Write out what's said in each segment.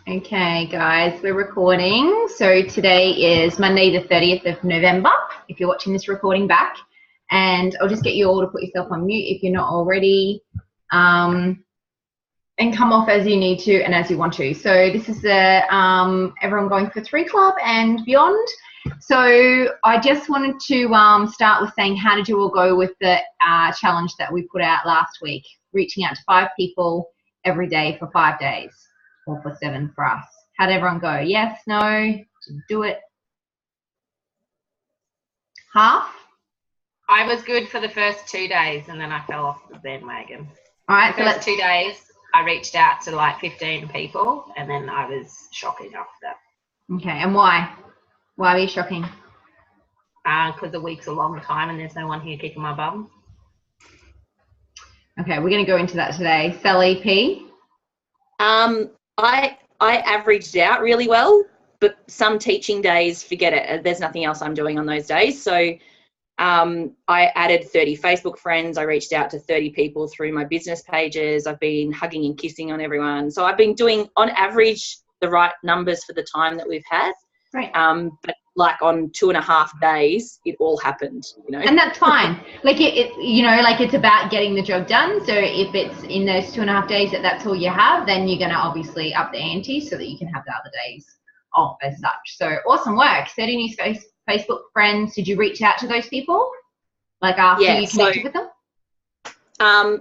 Okay, guys, we're recording. So today is Monday, the 30th of November, if you're watching this recording back. And I'll just get you all to put yourself on mute if you're not already, and come off as you need to and as you want to. So this is the Everyone Going for 3 Club and beyond. So I just wanted to start with saying, how did you all go with the challenge that we put out last week, reaching out to 5 people every day for 5 days? Or for 7 for us. How'd everyone go? Yes, no, didn't do it? Half? I was good for the first 2 days and then I fell off the bandwagon. All right, the first 2 days I reached out to like 15 people and then I was shocking after. Okay, and why? Why were you shocking? Because a week's a long time and there's no one here kicking my bum. Okay, we're going to go into that today. Sally P? I averaged out really well, but some teaching days, forget it. There's nothing else I'm doing on those days. So I added 30 Facebook friends. I reached out to 30 people through my business pages. I've been hugging and kissing on everyone. So I've been doing, on average, the right numbers for the time that we've had. Right. But like on 2.5 days, it all happened, you know. And that's fine. Like it's about getting the job done. So if it's in those 2.5 days that's all you have, then you're going to obviously up the ante so that you can have the other days off as such. So awesome work. 30 new Facebook friends. Did you reach out to those people? Like after you connected with them?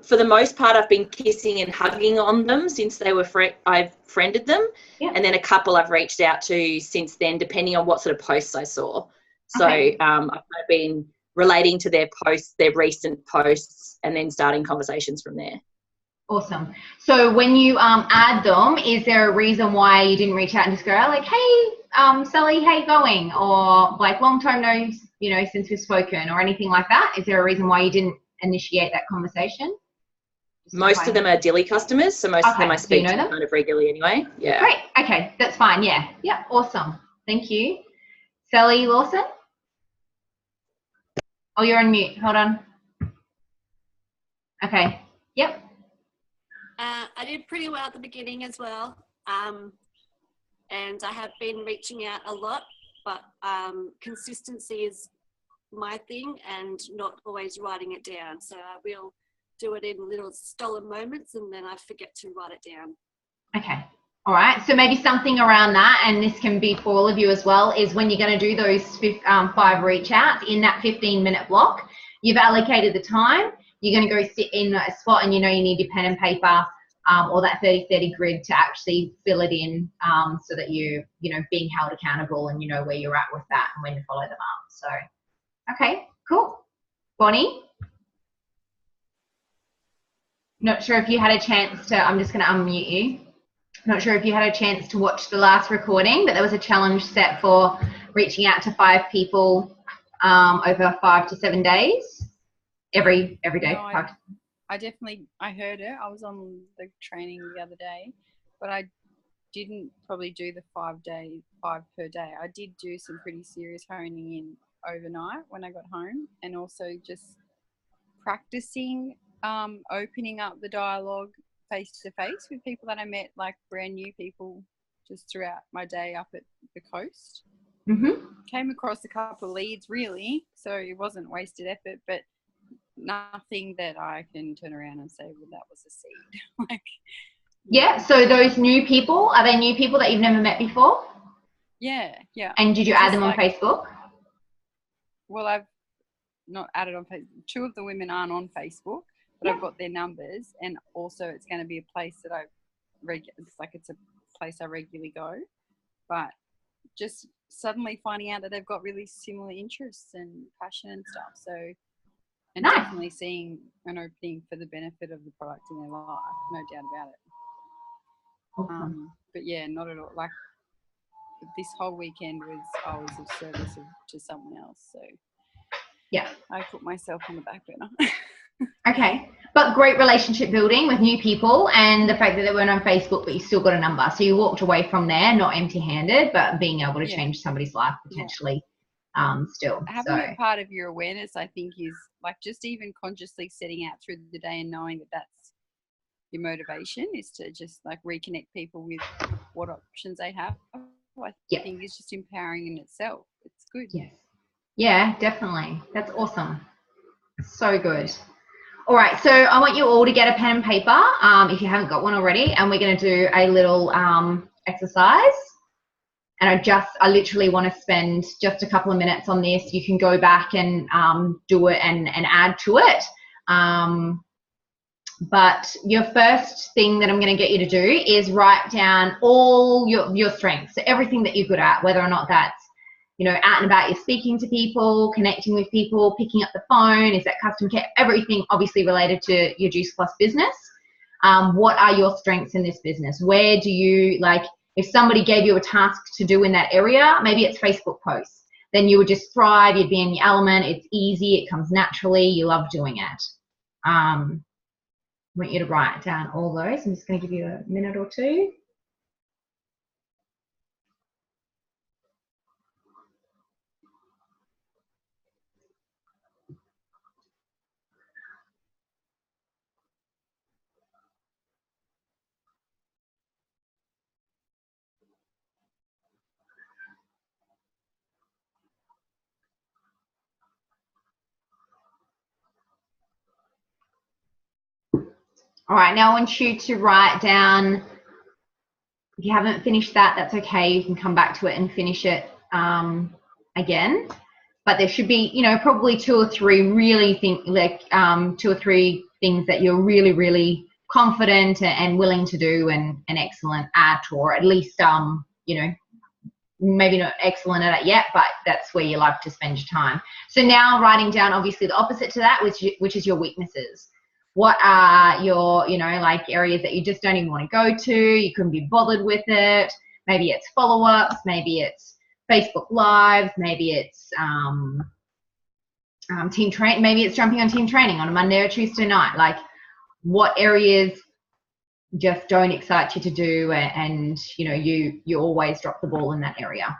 For the most part, I've been kissing and hugging on them since they were I've friended them. Yeah. And then a couple I've reached out to since then, depending on what sort of posts I saw. So Okay. I've been relating to their posts, their recent posts, and then starting conversations from there. Awesome. So when you add them, is there a reason why you didn't reach out and just go like, hey, Sally, how you going? Or like long time no, since we've spoken or anything like that? Is there a reason why you didn't initiate that conversation? Most of them are Dilly customers, so most of them I speak to kind of regularly anyway. Yeah. Great. Okay, that's fine. Yeah. Yeah. Awesome. Thank you. Sally Lawson? Oh, you're on mute. Hold on. Okay. Yep. I did pretty well at the beginning as well. And I have been reaching out a lot, but consistency is my thing and not always writing it down. So I will do it in little stolen moments and then I forget to write it down. Okay. All right. So maybe something around that, and this can be for all of you as well, is when you're going to do those 5 reach outs in that 15-minute block, you've allocated the time, you're going to go sit in a spot and you need your pen and paper or that 30-30 grid to actually fill it in so that you're being held accountable and you know where you're at with that and when to follow them up. So, okay, cool. Bonnie? Not sure if you had a chance to, I'm just going to unmute you. Not sure if you had a chance to watch the last recording, but there was a challenge set for reaching out to 5 people over 5 to 7 days, every day. No, I heard it. I was on the training the other day, but I didn't probably do the 5 per day. I did do some pretty serious honing in overnight when I got home, and also just practicing opening up the dialogue face to face with people that I met, like brand new people, just throughout my day up at the coast. Mm-hmm. Came across a couple of leads really, so it wasn't wasted effort, but nothing that I can turn around and say, well, that was a seed. Yeah, so those new people, are they new people that you've never met before? Yeah. And did you add them on Facebook? Well, I've not added on Facebook. 2 of the women aren't on Facebook, but I've got their numbers, and also it's going to be a place that it's a place I regularly go, but just suddenly finding out that they've got really similar interests and passion and stuff. So, and nice. Definitely seeing an opening for the benefit of the product in their life, no doubt about it. Awesome. But yeah, not at all. Like this whole weekend I was of service to someone else. So yeah, I put myself on the back burner. Okay, but great relationship building with new people, and the fact that they weren't on Facebook, but you still got a number. So you walked away from there, not empty-handed, but being able to change somebody's life potentially still. Having it part of your awareness, I think, is like just even consciously setting out through the day and knowing that that's your motivation is to just like reconnect people with what options they have. I think it's just empowering in itself. It's good. Yes. Yeah, definitely. That's awesome. So good. All right, so I want you all to get a pen and paper if you haven't got one already, and we're going to do a little exercise. And I literally want to spend just a couple of minutes on this. You can go back and do it and add to it. But your first thing that I'm going to get you to do is write down all your strengths, so everything that you're good at, whether or not that's, you know, out and about, you're speaking to people, connecting with people, picking up the phone, is that customer care, everything obviously related to your Juice Plus business. What are your strengths in this business? Where do you, like, if somebody gave you a task to do in that area, maybe it's Facebook posts, then you would just thrive, you'd be in your element, it's easy, it comes naturally, you love doing it. I want you to write down all those. I'm just going to give you a minute or two. All right, now I want you to write down, if you haven't finished that, that's okay. You can come back to it and finish it again. But there should be, you know, probably two or three things that you're really, really confident and willing to do and excellent at, or at least, you know, maybe not excellent at it yet, but that's where you love to spend your time. So now writing down obviously the opposite to that, which is your weaknesses. What are your, you know, like areas that you just don't even want to go to, you couldn't be bothered with it. Maybe it's follow-ups, maybe it's Facebook Lives, maybe it's team train, maybe it's jumping on team training on a Monday or Tuesday night. Like, what areas just don't excite you to do, and you know, you always drop the ball in that area.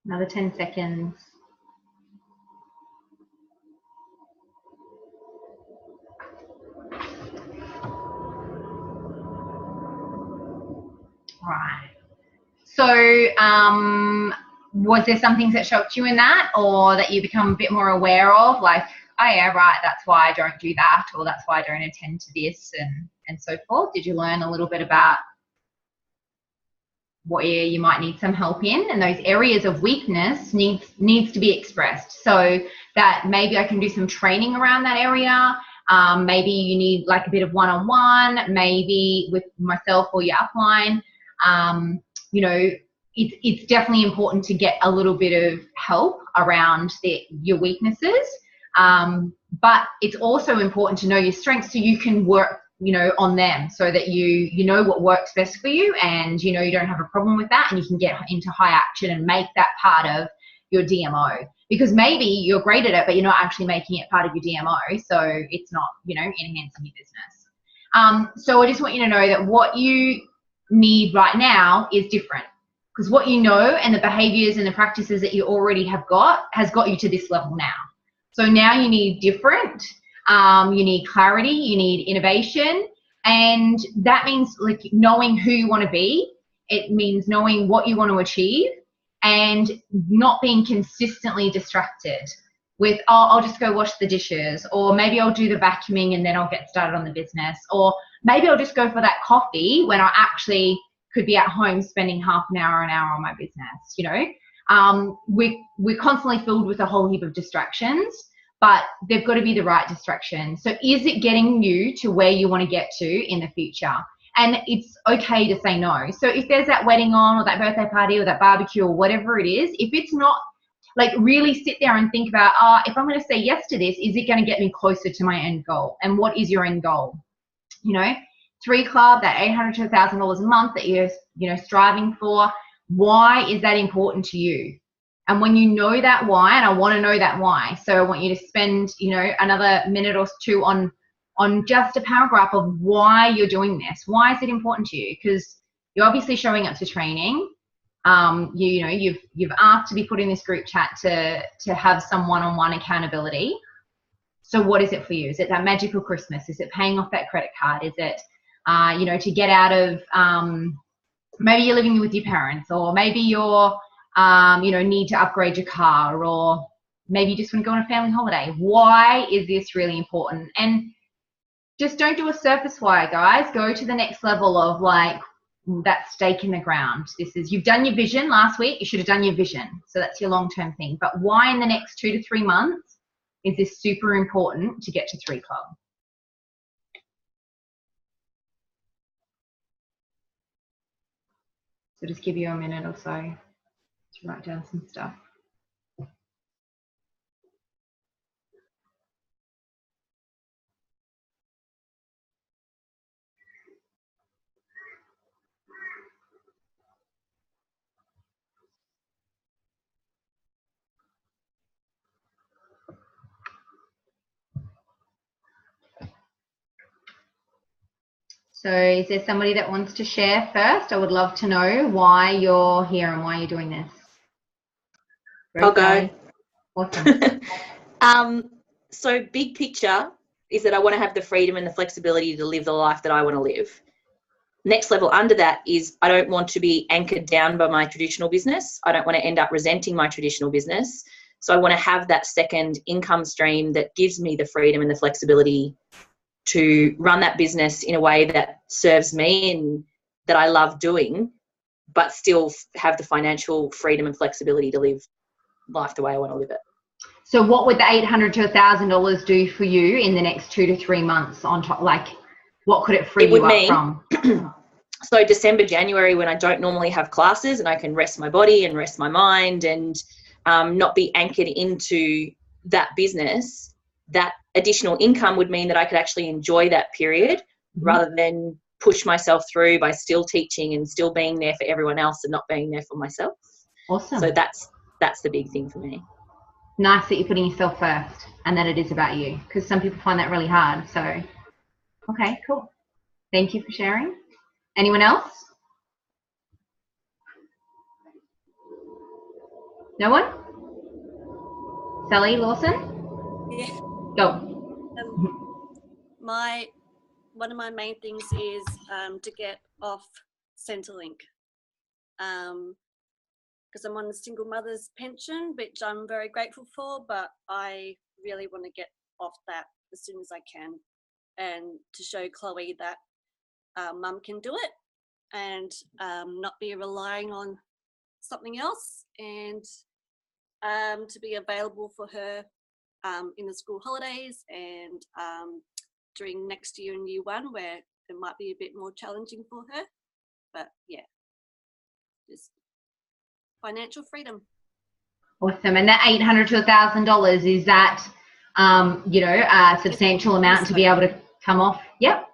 Another 10 seconds. Right. So, was there some things that shocked you in that, or that you become a bit more aware of, like, oh yeah, right, that's why I don't do that, or that's why I don't attend to this, and so forth? Did you learn a little bit about what area you might need some help in? And those areas of weakness needs to be expressed, so that maybe I can do some training around that area. Maybe you need like a bit of one-on-one, maybe with myself or your upline. You know, it's definitely important to get a little bit of help around your weaknesses, but it's also important to know your strengths so you can work, you know, on them, so that you know what works best for you, and you know you don't have a problem with that, and you can get into high action and make that part of your DMO. Because maybe you're great at it, but you're not actually making it part of your DMO, so it's not, you know, enhancing your business. So I just want you to know that what you need right now is different, because what you know and the behaviors and the practices that you already have got has got you to this level now. So now you need different, you need clarity, you need innovation, and that means like knowing who you want to be. It means knowing what you want to achieve and not being consistently distracted with, oh, I'll just go wash the dishes, or maybe I'll do the vacuuming and then I'll get started on the business, or maybe I'll just go for that coffee when I actually could be at home spending half an hour on my business. You know, we're constantly filled with a whole heap of distractions, but they've got to be the right distractions. So is it getting you to where you want to get to in the future? And it's okay to say no. So if there's that wedding on or that birthday party or that barbecue or whatever it is, if it's not, like, really sit there and think about, if I'm going to say yes to this, is it going to get me closer to my end goal? And what is your end goal? You know, 3 Club, that $800 to $1,000 a month that you're, striving for. Why is that important to you? And when you know that why, and I want to know that why, so I want you to spend, another minute or two on just a paragraph of why you're doing this. Why is it important to you? Because you're obviously showing up to training. You've asked to be put in this group chat to have some one-on-one accountability. So what is it for you? Is it that magical Christmas? Is it paying off that credit card? Is it, to get out of, maybe you're living with your parents, or maybe you're, need to upgrade your car, or maybe you just want to go on a family holiday. Why is this really important? And just don't do a surface why, guys. Go to the next level of, like, that stake in the ground. You've done your vision last week. You should have done your vision. So that's your long-term thing. But why in the next 2 to 3 months is this super important to get to 3 Club? So just give you a minute or so to write down some stuff. So is there somebody that wants to share first? I would love to know why you're here and why you're doing this. I'll go. Awesome. So big picture is that I want to have the freedom and the flexibility to live the life that I want to live. Next level under that is I don't want to be anchored down by my traditional business. I don't want to end up resenting my traditional business. So I want to have that second income stream that gives me the freedom and the flexibility to run that business in a way that serves me and that I love doing, but still have the financial freedom and flexibility to live life the way I want to live it. So what would the $800 to $1,000 do for you in the next 2 to 3 months on top? Like, what could it free you up from? So December, January, when I don't normally have classes and I can rest my body and rest my mind and not be anchored into that business, that additional income would mean that I could actually enjoy that period rather than push myself through by still teaching and still being there for everyone else and not being there for myself. Awesome. So that's the big thing for me. Nice that you're putting yourself first and that it is about you, because some people find that really hard. So, okay, cool. Thank you for sharing. Anyone else? No one? Sally Lawson? Yeah. Go. One of my main things is to get off Centrelink, because I'm on a single mother's pension, which I'm very grateful for, but I really want to get off that as soon as I can, and to show Chloe that mum can do it and not be relying on something else, and to be available for her in the school holidays and during next year in year 1, where it might be a bit more challenging for her. But yeah, just financial freedom. Awesome. And that $800 to $1,000, is that a substantial amount to be able to come off? Yep.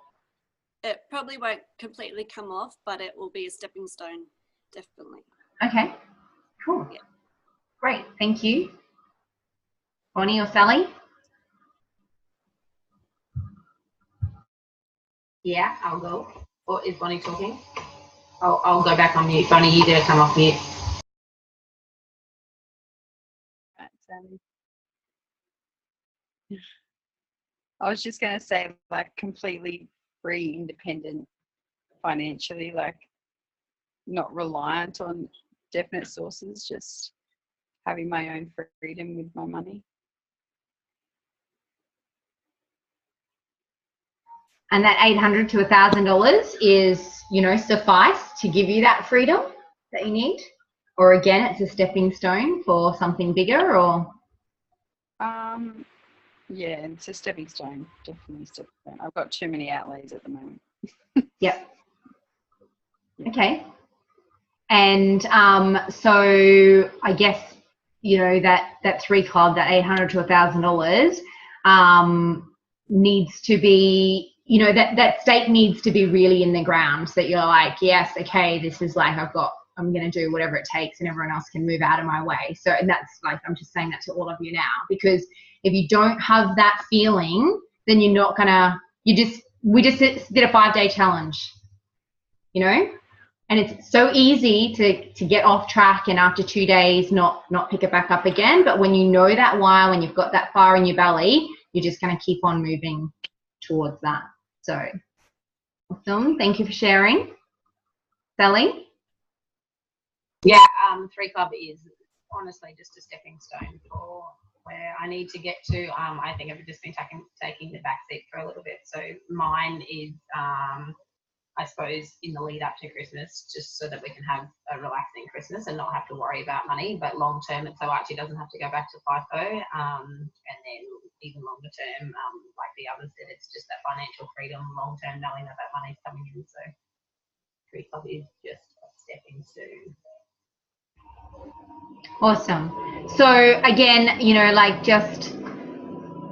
It probably won't completely come off, but it will be a stepping stone, definitely. Okay, cool. Yeah. Great, thank you. Bonnie or Sally? Yeah, I'll go. Or is Bonnie talking? I'll go back on mute. Bonnie, you did come off mute. I was just going to say, like, completely free, independent financially, like not reliant on definite sources, just having my own freedom with my money. And that $800 to $1,000 is, suffice to give you that freedom that you need? Or again, it's a stepping stone for something bigger, or? Yeah, it's a stepping stone, definitely a stepping stone. I've got too many outlays at the moment. Yep. Okay. And so I guess, you know, that 3 Club, that $800 to $1,000 needs to be, you know, that stake needs to be really in the ground, so that you're like, yes, okay, this is like, I'm going to do whatever it takes and everyone else can move out of my way. So, and that's like, I'm just saying that to all of you now, because if you don't have that feeling, then you're not going to, we just did a 5-day challenge, you know, and it's so easy to get off track and after 2 days not pick it back up again. But when you know that why, when you've got that fire in your belly, you're just going to keep on moving towards that. So awesome. Thank you for sharing. Sally? Yeah, 3 Club is honestly just a stepping stone for where I need to get to. I think I've just been taking the back seat for a little bit. So mine is, I suppose, in the lead up to Christmas, just so that we can have a relaxing Christmas and not have to worry about money. But long term, it's so Archie doesn't have to go back to FIFO. And then even longer term, like the others said, it's just that financial freedom long term, knowing that money's coming in. So 3 Club is just a stepping stone. Awesome. So again, you know, like just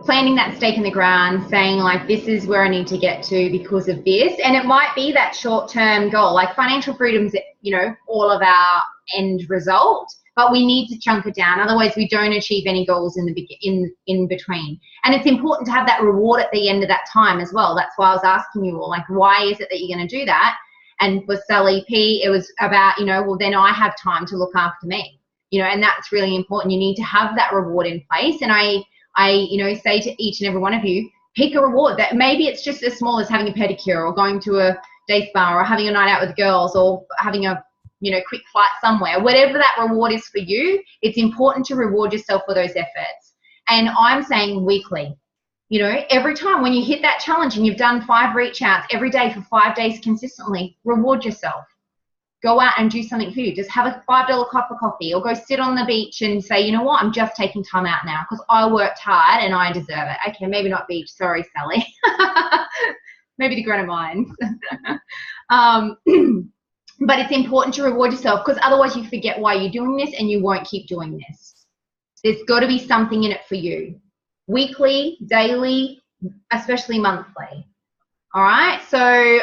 planting that stake in the ground, saying like, this is where I need to get to because of this. And it might be that short-term goal, like financial freedom's, you know, all of our end result, but we need to chunk it down. Otherwise we don't achieve any goals in between. And it's important to have that reward at the end of that time as well. That's why I was asking you all, like, why is it that you're going to do that? And for Sally P, it was about, you know, well, then I have time to look after me, you know, and that's really important. You need to have that reward in place. And I, you know, say to each and every one of you, pick a reward. That maybe it's just as small as having a pedicure or going to a day spa or having a night out with girls or having a, you know, quick flight somewhere. Whatever that reward is for you, it's important to reward yourself for those efforts. And I'm saying weekly. You know, every time when you hit that challenge and you've done 5 reach outs every day for 5 days consistently, reward yourself. Go out and do something for you. Just have a $5 cup of coffee or go sit on the beach and say, you know what, I'm just taking time out now because I worked hard and I deserve it. Okay, maybe not beach. Sorry, Sally. Maybe the Granite Mines. But it's important to reward yourself because otherwise you forget why you're doing this and you won't keep doing this. There's got to be something in it for you. Weekly, daily, especially monthly. All right. So,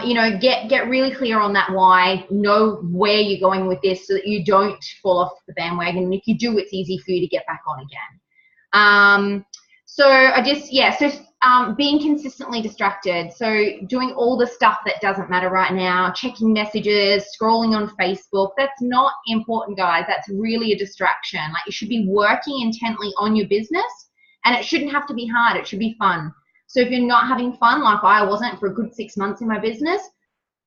you know, get really clear on that why, know where you're going with this so that you don't fall off the bandwagon. And if you do, it's easy for you to get back on again. So I just, yeah, so being consistently distracted. So doing all the stuff that doesn't matter right now, checking messages, scrolling on Facebook, that's not important, guys. That's really a distraction. Like you should be working intently on your business. And it shouldn't have to be hard. It should be fun. So if you're not having fun, like I wasn't for a good 6 months in my business,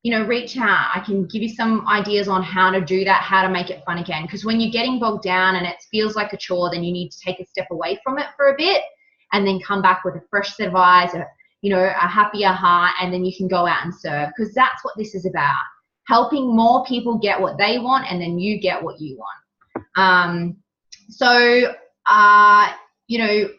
you know, reach out. I can give you some ideas on how to do that, how to make it fun again. Because when you're getting bogged down and it feels like a chore, then you need to take a step away from it for a bit and then come back with a fresh set of eyes, you know, a happier heart, and then you can go out and serve. Because that's what this is about. Helping more people get what they want and then you get what you want. You know,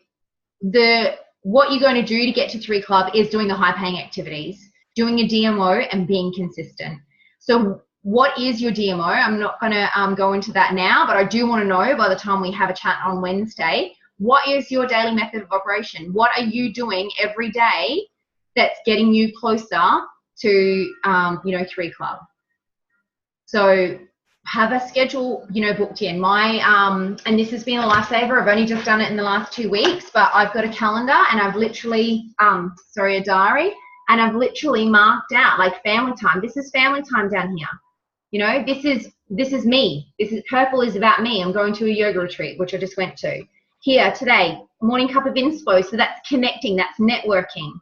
what you're going to do to get to 3 Club is doing the high paying activities, doing your DMO and being consistent. So what is your DMO? I'm not going to go into that now, but I do want to know by the time we have a chat on Wednesday, what is your daily method of operation? What are you doing every day that's getting you closer to, you know, 3 Club? So have a schedule, you know, booked in. And this has been a lifesaver. I've only just done it in the last 2 weeks, but I've got a calendar and I've literally, a diary, and I've literally marked out like family time. This is family time down here. You know, this is me. Purple is about me. I'm going to a yoga retreat, which I just went to. Here today, morning cup of inspo. So that's connecting, that's networking.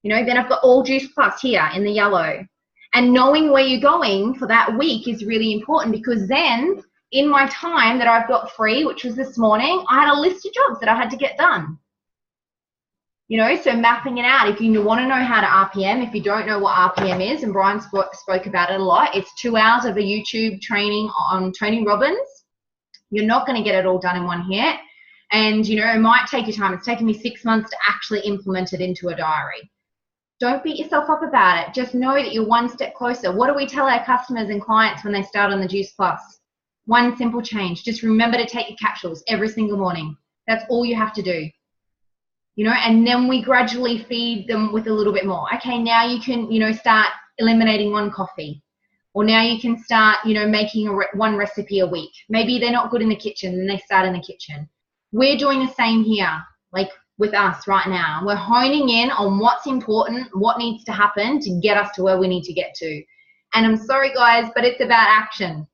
You know, then I've got All Juice Plus here in the yellow. And knowing where you're going for that week is really important because then in my time that I've got free, which was this morning, I had a list of jobs that I had to get done. You know, so mapping it out. If you want to know how to RPM, if you don't know what RPM is, and Brian spoke about it a lot, it's 2 hours of a YouTube training on Tony Robbins. You're not going to get it all done in one hit. And, you know, it might take you time. It's taken me 6 months to actually implement it into a diary. Don't beat yourself up about it. Just know that you're one step closer. What do we tell our customers and clients when they start on the Juice Plus? One simple change. Just remember to take your capsules every single morning. That's all you have to do. You know, and then we gradually feed them with a little bit more. Okay, now you can, you know, start eliminating one coffee. Or now you can start, you know, making one recipe a week. Maybe they're not good in the kitchen, then they start in the kitchen. We're doing the same here, like with us right now. We're honing in on what's important, what needs to happen to get us to where we need to get to. And I'm sorry, guys, but it's about action.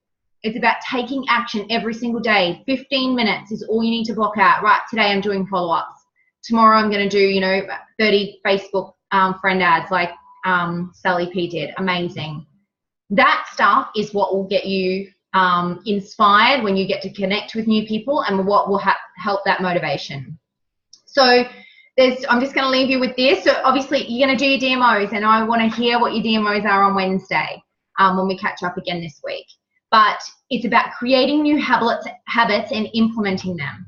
It's about taking action every single day. 15 minutes is all you need to block out. Right, today I'm doing follow-ups. Tomorrow I'm going to do, you know, 30 Facebook friend ads like Sally P did. Amazing. That stuff is what will get you inspired when you get to connect with new people, and what will help that motivation. So I'm just going to leave you with this. So obviously you're going to do your DMOs, and I want to hear what your DMOs are on Wednesday when we catch up again this week. But it's about creating new habits and implementing them.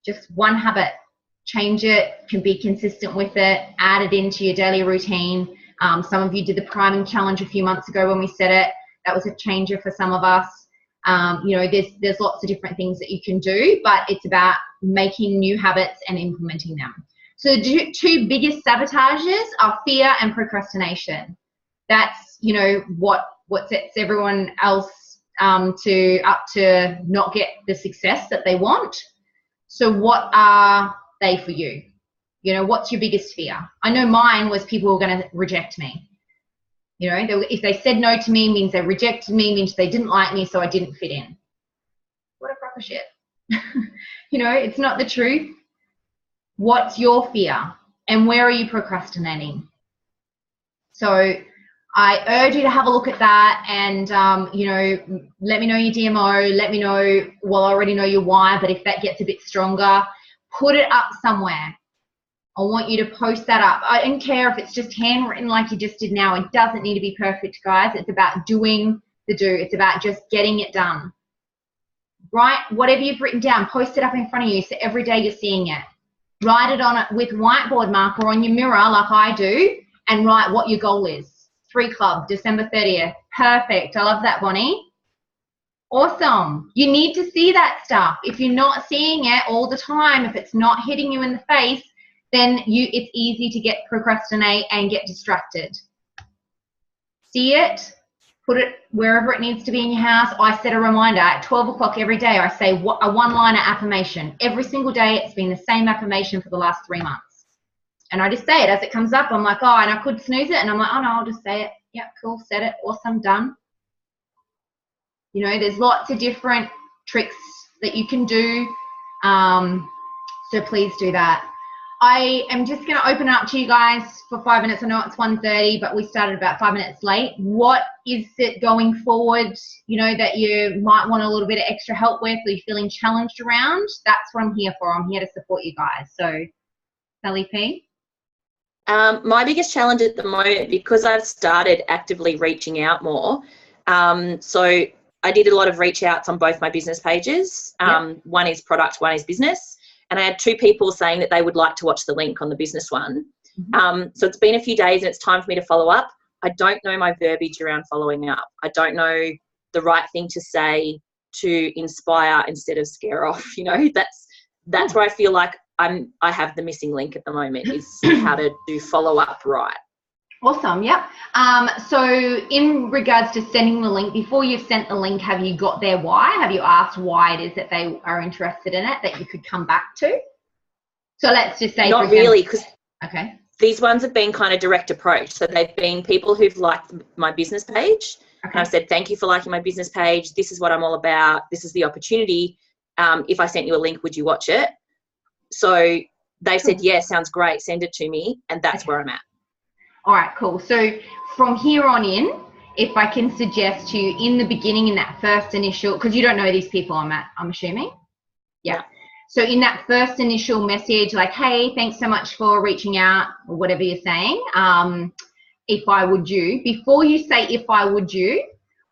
Just one habit. Change it, can be consistent with it, add it into your daily routine. Some of you did the priming challenge a few months ago when we said it. That was a changer for some of us. You know, there's lots of different things that you can do, but it's about making new habits and implementing them. So the two biggest sabotages are fear and procrastination. That's, you know, what sets everyone else up to not get the success that they want. So what are they for you? You know, what's your biggest fear? I know mine was people were going to reject me. You know, if they said no to me, means they rejected me, means they didn't like me, so I didn't fit in. What a crock of shit. You know, it's not the truth. What's your fear? And where are you procrastinating? So I urge you to have a look at that, and, you know, let me know your DMO. Let me know, well, I already know your why, but if that gets a bit stronger, put it up somewhere. I want you to post that up. I don't care if it's just handwritten like you just did now. It doesn't need to be perfect, guys. It's about doing the do. It's about just getting it done. Write whatever you've written down. Post it up in front of you so every day you're seeing it. Write it on it with whiteboard marker on your mirror like I do, and write what your goal is. 3 Club, December 30th. Perfect. I love that, Bonnie. Awesome. You need to see that stuff. If you're not seeing it all the time, if it's not hitting you in the face, then it's easy to procrastinate and get distracted. See it, put it wherever it needs to be in your house. I set a reminder at 12 o'clock every day. I say a one-liner affirmation. Every single day, it's been the same affirmation for the last 3 months. And I just say it as it comes up. I'm like, oh, and I could snooze it. And I'm like, oh, no, I'll just say it. Yep, cool, said it. Awesome, done. You know, there's lots of different tricks that you can do. So please do that. I am just going to open it up to you guys for 5 minutes. I know it's 1:30, but we started about 5 minutes late. What is it going forward, you know, that you might want a little bit of extra help with, or you're feeling challenged around? That's what I'm here for. I'm here to support you guys. So, Sally P? My biggest challenge at the moment, because I've started actively reaching out more, so I did a lot of reach outs on both my business pages. One is product, one is business. And I had 2 people saying that they would like to watch the link on the business one. So it's been a few days and it's time for me to follow up. I don't know my verbiage around following up. I don't know the right thing to say to inspire instead of scare off. You know, that's where I feel like I have the missing link at the moment, is how to do follow up right. Awesome. Yep. So in regards to sending the link, before you've sent the link, have you got their why? Have you asked why it is that they are interested in it, that you could come back to? So let's just say, not really, because okay, these ones have been kind of direct approach. So they've been people who've liked my business page. Okay. And I've said, thank you for liking my business page. This is what I'm all about. This is the opportunity. If I sent you a link, would you watch it? So they've said, yeah, sounds great. Send it to me. And that's where I'm at. All right, cool. So from here on in, if I can suggest to you in the beginning, in that first initial, because you don't know these people, I'm assuming. Yeah. So in that first initial message, like, hey, thanks so much for reaching out, or whatever you're saying, if I would you, before you say if I would you,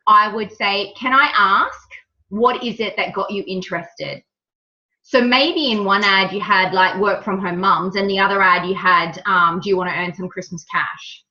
I would say, can I ask, what is it that got you interested? So maybe in one ad you had like work from home mums, and the other ad you had, do you want to earn some Christmas cash?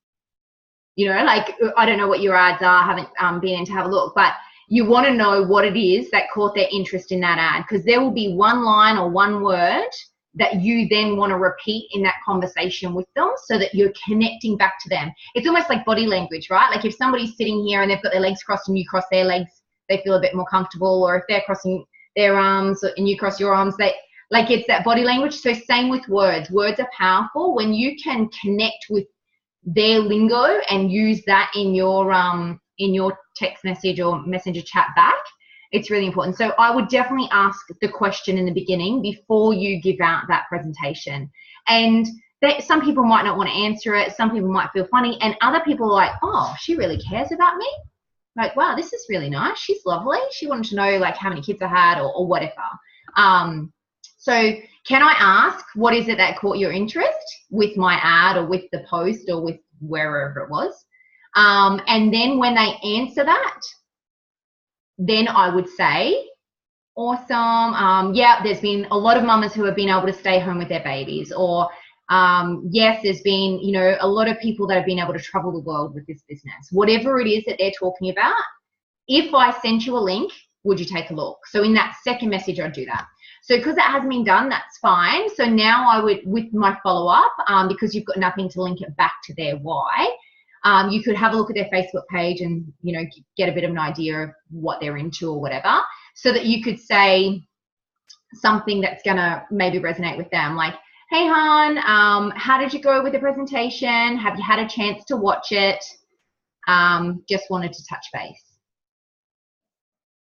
You know, like, I don't know what your ads are, I haven't been in to have a look, but you want to know what it is that caught their interest in that ad, because there will be one line or one word that you then want to repeat in that conversation with them so that you're connecting back to them. It's almost like body language, right? Like if somebody's sitting here and they've got their legs crossed and you cross their legs, they feel a bit more comfortable, or if they're crossing their arms and you cross your arms, like it's that body language. So same with words. Words are powerful when you can connect with their lingo and use that in your text message or messenger chat back. It's really important. So I would definitely ask the question in the beginning before you give out that presentation. And some people might not want to answer it. Some people might feel funny, and other people are like, oh, she really cares about me. Like, wow, this is really nice. She's lovely. She wanted to know like how many kids I had or whatever. So can I ask, what is it that caught your interest with my ad or with the post or with wherever it was? And then when they answer that, then I would say, awesome. Yeah, there's been a lot of mamas who have been able to stay home with their babies, or yes, there's been, you know, a lot of people that have been able to travel the world with this business. Whatever it is that they're talking about, if I sent you a link, would you take a look? So in that second message, I'd do that. So because that hasn't been done, that's fine. So now I would, with my follow-up, because you've got nothing to link it back to their why, you could have a look at their Facebook page and, you know, get a bit of an idea of what they're into or whatever, so that you could say something that's going to maybe resonate with them. Like, hey, hon, how did you go with the presentation? Have you had a chance to watch it? Just wanted to touch base.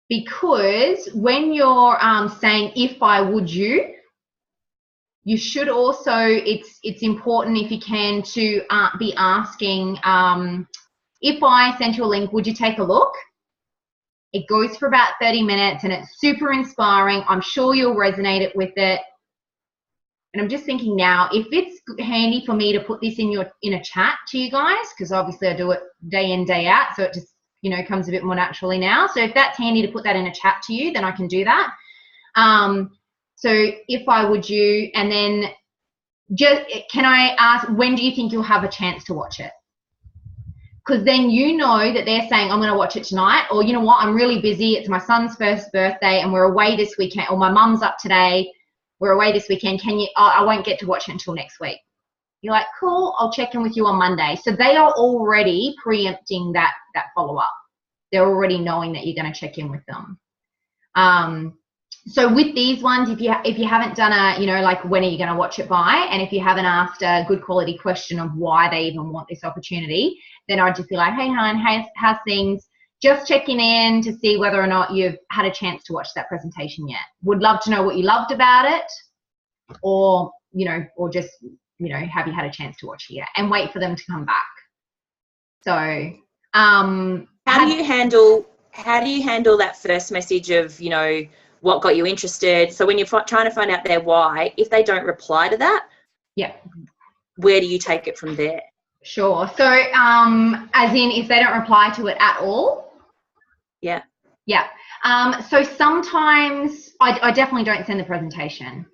Because when you're saying, if I would you should also, it's important if you can to be asking, if I sent you a link, would you take a look? It goes for about 30 minutes and it's super inspiring. I'm sure you'll resonate with it. And I'm just thinking now, if it's handy for me to put this in a chat to you guys, because obviously I do it day in, day out, so it just, you know, comes a bit more naturally now. So if that's handy to put that in a chat to you, then I can do that. So if I would and then just, can I ask, when do you think you'll have a chance to watch it? Because then you know that they're saying, I'm going to watch it tonight, or you know what, I'm really busy. It's my son's first birthday and we're away this weekend, or my mum's up today. We're away this weekend. I won't get to watch it until next week. You're like, cool, I'll check in with you on Monday. So they are already preempting that follow-up. They're already knowing that you're going to check in with them. So with these ones, if you haven't done you know, like, when are you going to watch it by? And if you haven't asked a good quality question of why they even want this opportunity, then I'd just be like, hey, hon, how's things? Just checking in to see whether or not you've had a chance to watch that presentation yet. Would love to know what you loved about it, or, you know, or just, you know, have you had a chance to watch it yet? And wait for them to come back. So, how do you handle that first message of, you know, what got you interested? So when you're trying to find out their why, if they don't reply to that, yeah, where do you take it from there? Sure. So, as in, if they don't reply to it at all? Yeah. Yeah. So sometimes I definitely don't send the presentation.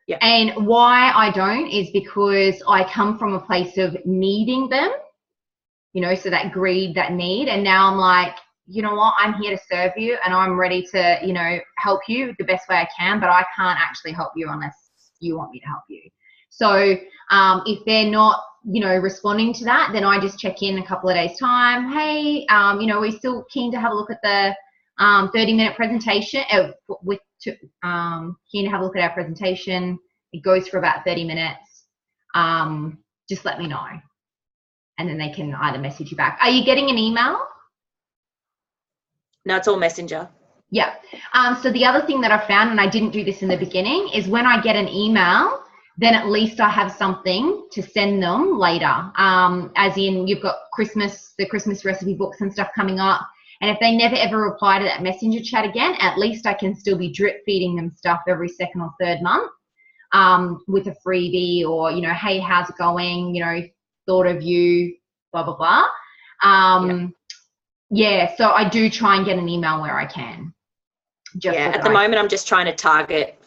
Yeah. And why I don't is because I come from a place of needing them, you know, so that greed, that need. And now I'm like, you know what, I'm here to serve you and I'm ready to, you know, help you the best way I can, but I can't actually help you unless you want me to help you. So if they're not, you know, responding to that, then I just check in a couple of days' time. Hey, you know, we're still keen to have a look at the 30-minute presentation. Keen to have a look at our presentation. It goes for about 30 minutes. Just let me know. And then they can either message you back. Are you getting an email? No, it's all Messenger. Yeah. So the other thing that I found, and I didn't do this in the beginning, is when I get an email, then at least I have something to send them later. As in, you've got the Christmas recipe books and stuff coming up. And if they never ever reply to that messenger chat again, at least I can still be drip feeding them stuff every second or third month with a freebie, or, you know, hey, how's it going? You know, thought of you, blah, blah, blah. Yeah, so I do try and get an email where I can. At the moment, I'm just trying to target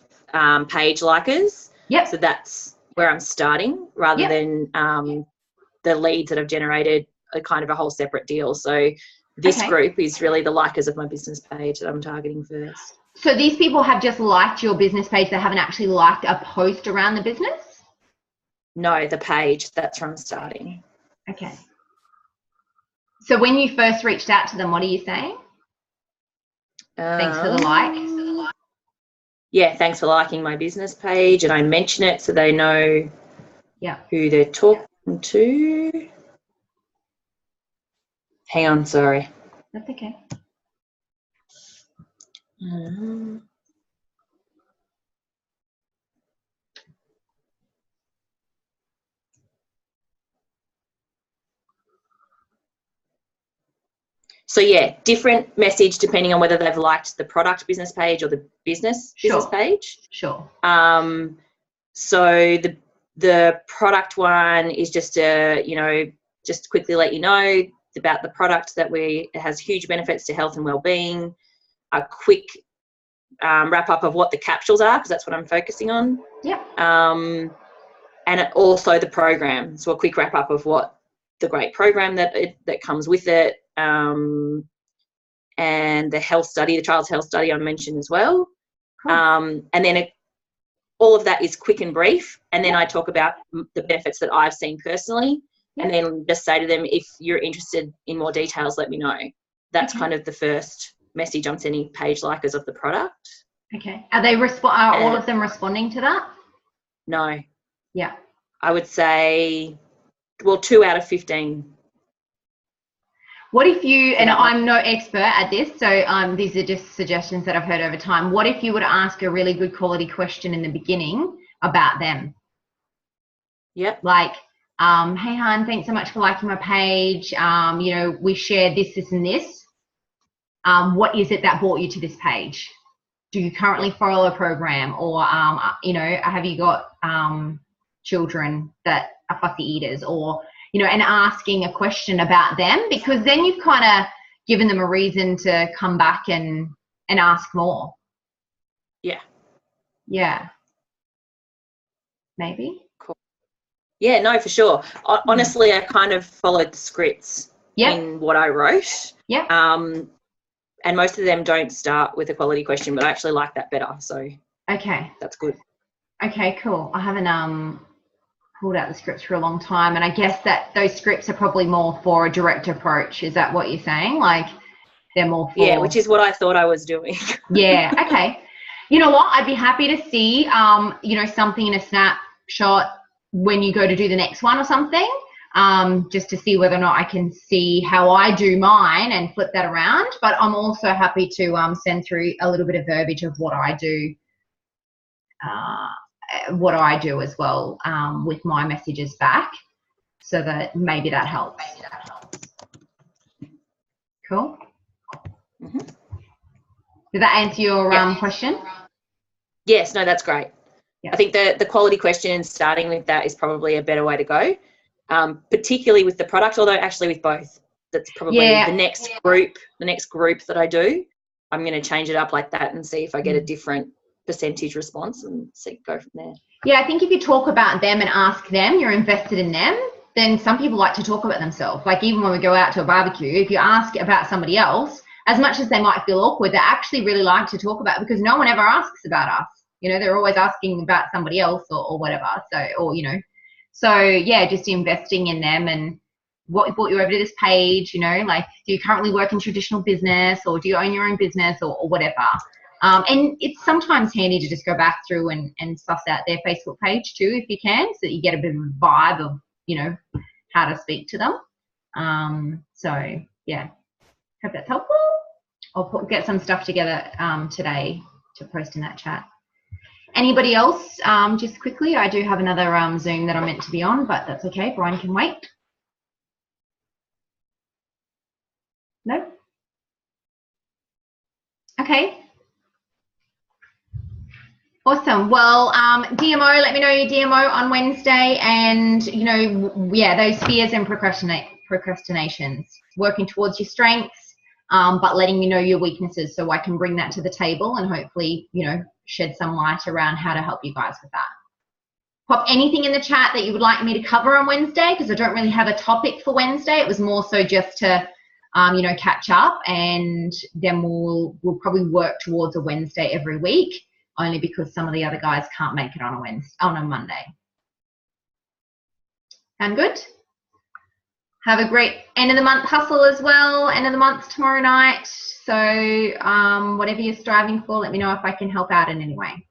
page likers. Yep. So that's where I'm starting, rather Yep. than the leads that I've generated are kind of a whole separate deal. So this Okay. group is really the likers of my business page that I'm targeting first. So these people have just liked your business page. They haven't actually liked a post around the business? No, the page. That's where I'm starting. Okay. So when you first reached out to them, what are you saying? Thanks for the like. Yeah, thanks for liking my business page, and I mention it so they know who they're talking to. Hang on, sorry. That's okay. So yeah, different message depending on whether they've liked the product business page or the business page. Sure. So the product one is just just quickly let you know about the product that it has huge benefits to health and well-being. A quick wrap up of what the capsules are, because that's what I'm focusing on. Yeah. And also the program. So a quick wrap up of what the great program that comes with it. And the health study, the child's health study I mentioned as well. Cool. And then all of that is quick and brief. And then I talk about the benefits that I've seen personally, and then just say to them, if you're interested in more details, let me know. That's kind of the first message I'm sending page likers of the product. Okay. Are all of them responding to that? No. Yeah. I would say, 2 out of 15. What if you, and I'm no expert at this, so these are just suggestions that I've heard over time. What if you were to ask a really good quality question in the beginning about them? Yep. Like, hey, hon, thanks so much for liking my page. We shared this, this, and this. What is it that brought you to this page? Do you currently follow a program, or, have you got children that are fussy eaters, or, and asking a question about them, because then you've kind of given them a reason to come back and ask more. Yeah. Yeah. Maybe. Cool. Yeah, no, for sure. Honestly, I kind of followed the scripts in what I wrote. Yeah. And most of them don't start with a quality question, but I actually like that better. So okay, that's good. Okay, cool. I haven't pulled out the scripts for a long time, and I guess that those scripts are probably more for a direct approach. Is that what you're saying? Like they're more for... Yeah, which is what I thought I was doing. Yeah. Okay. You know what? I'd be happy to see, something in a snapshot when you go to do the next one or something. Just to see whether or not I can see how I do mine and flip that around. But I'm also happy to send through a little bit of verbiage of what I do as well with my messages back, so that maybe that helps. Cool. Mm-hmm. Did that answer your question? Yes, no, that's great. Yeah. I think the quality question and starting with that is probably a better way to go. Particularly with the product, although actually with both. That's probably the next group that I do. I'm going to change it up like that and see if I get a different percentage response and go from there. Yeah, I think if you talk about them and ask them, you're invested in them, then some people like to talk about themselves. Like even when we go out to a barbecue, if you ask about somebody else, as much as they might feel awkward, they actually really like to talk about it, because no one ever asks about us. They're always asking about somebody else or whatever. So yeah, just investing in them and what brought you over to this page, like, do you currently work in traditional business, or do you own your own business, or whatever. And it's sometimes handy to just go back through and suss out their Facebook page too, if you can, so that you get a bit of a vibe of, how to speak to them. So yeah, hope that's helpful. I'll get some stuff together today to post in that chat. Anybody else? Just quickly, I do have another Zoom that I'm meant to be on, but that's okay. Brian can wait. No? Okay. Awesome. Well, DMO, let me know your DMO on Wednesday, and, those fears and procrastinations, working towards your strengths, but letting you know your weaknesses so I can bring that to the table and hopefully, you know, shed some light around how to help you guys with that. Pop anything in the chat that you would like me to cover on Wednesday, because I don't really have a topic for Wednesday. It was more so just to, you know, catch up, and then we'll probably work towards a Wednesday every week, only because some of the other guys can't make it on a Monday. Sound good? Have a great end of the month hustle as well. End of the month tomorrow night. So whatever you're striving for, let me know if I can help out in any way.